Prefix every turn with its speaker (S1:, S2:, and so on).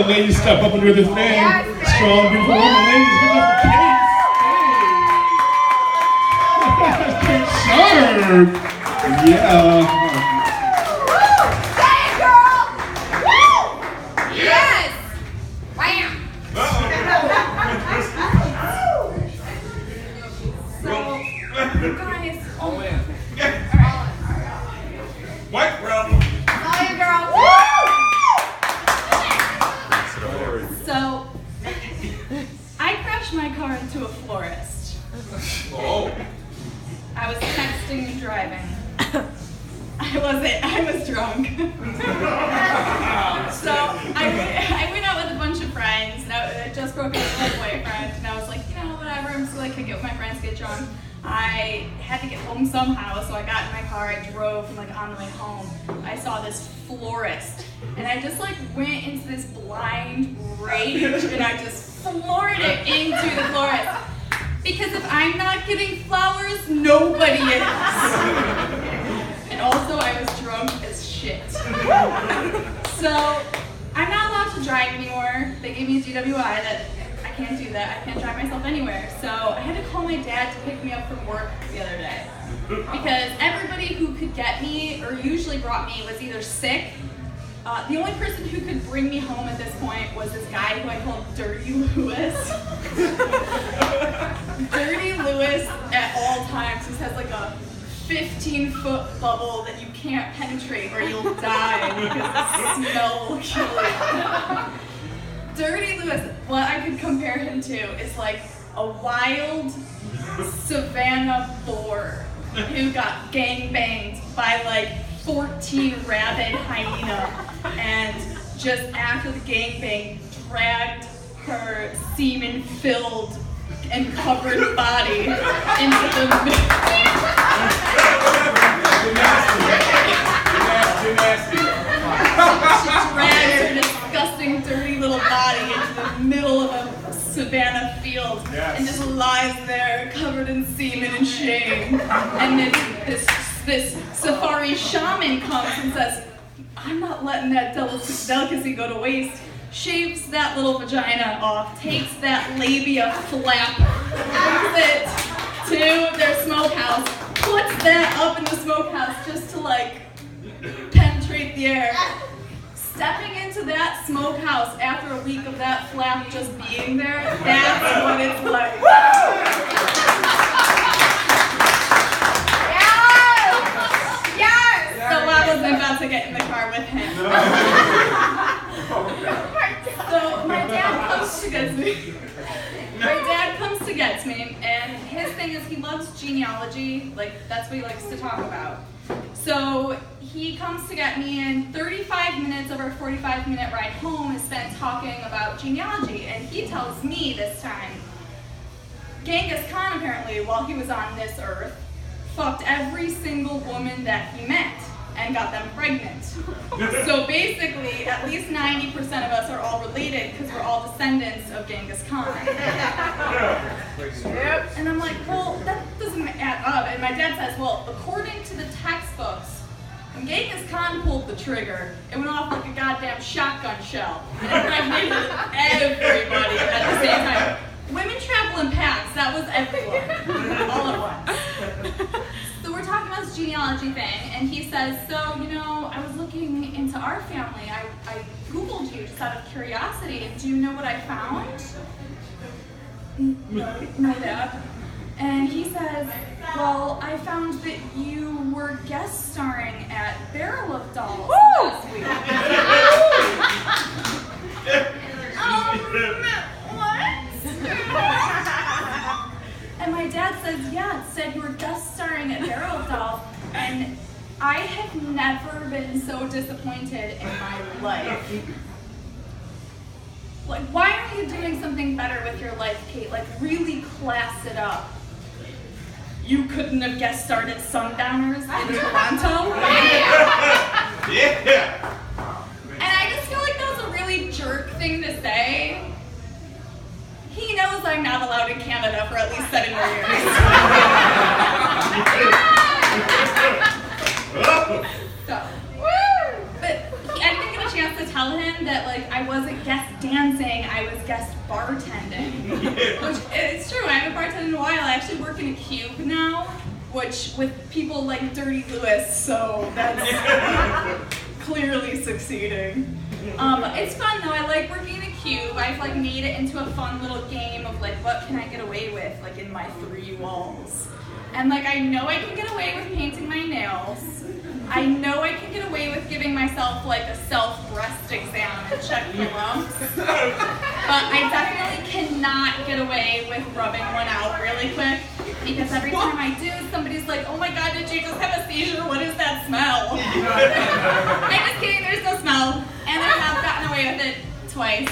S1: the ladies step up and do this thing. Yes, strong, beautiful woman. Ladies, give it up for Kate. Kate Sharp. Yeah.
S2: Guys, oh man.
S3: White girl.
S2: Oh, you girl. Woo! So, I crashed my car into a florist.
S3: Oh.
S2: I was texting and driving. I was drunk. So, I went out with a bunch of friends, and I just broke up with my boyfriend, and I was like, whatever, I'm just gonna kick it with my friends, get drunk. I had to get home somehow, so I got in my car, I drove, and on the way home, I saw this florist, and I just went into this blind rage, and I just floored it into the florist. Because if I'm not getting flowers, nobody is. And also, I was drunk as shit. So, I'm not allowed to drive anymore. They gave me a DWI that I can't do that. I can't drive myself anywhere. So I had to call my dad to pick me up from work the other day. Because everybody who could get me, or usually brought me, was either sick. The only person who could bring me home at this point was this guy who I called Dirty Lewis. Dirty Lewis at all times just has a 15-foot bubble that you can't penetrate or you'll die because the smell will kill you. Dirty Lewis, what I could compare him to is a wild savannah boar who got gangbanged by 14 rabid hyena and just after the gangbang dragged her semen-filled and covered body into the She dragged her disgusting, dirty little body into the middle of a savannah field and just lies there covered in semen and shame. And then this safari shaman comes and says, I'm not letting that delicacy go to waste. Shaves that little vagina off, takes that labia flap, brings it to their smokehouse, puts that up in the smokehouse just to penetrate the air. Stepping into that smokehouse after a week of that flap just being there, that's what it's like. Yes! So I wasn't about to get in the car with him. So my dad comes to get me. My dad comes to get me, and his thing is he loves genealogy. That's what he likes to talk about. So he comes to get me, and 35 minutes of our 45-minute ride home is spent talking about genealogy. And he tells me this time, Genghis Khan apparently, while he was on this earth, fucked every single woman that he met and got them pregnant. So basically, at least 90% of us are all related because we're all descendants of Genghis Khan. Yep. And I'm like, well, that doesn't add up. And my dad says, well, according to the textbooks, when Genghis Khan pulled the trigger, it went off like a goddamn shotgun shell. And impregnated everybody at the same time. Women travel in packs, that was everyone, all at once. So we're talking about this genealogy thing, and he says, so, I was looking into our family. I Googled you just out of curiosity, and do you know what I found? No, Dad. And he says, well, I found that you were guest starring at Barrel of Dolls last week. What? And my dad says, yeah, it said you were guest starring at Barrel of Dolls, and I have never been so disappointed in my life. Why aren't you doing something better with your life, Kate? Really class it up. You couldn't have guest starred at Sundowners in Toronto?
S3: Yeah.
S2: And I just feel like that was a really jerk thing to say. He knows I'm not allowed in Canada for at least 7 more years. So, but I didn't get a chance to tell him fun that like I wasn't guest dancing, I was guest bartending. Which it's true, I haven't bartended in a while. I actually work in a cube now, which with people like Dirty Lewis, so that's clearly succeeding. It's fun though. I like working in a cube. I've like made it into a fun little game of like what can I get away with like in my 3 walls. And like I know I can get away with painting my nails. I know I can get away with giving myself like a self-breast exam and check for lumps. But I definitely cannot get away with rubbing one out really quick because every time I do, somebody's like, oh my god, did you just have a seizure? What is that smell? I'm just kidding, there's no smell. And I have gotten away with it twice.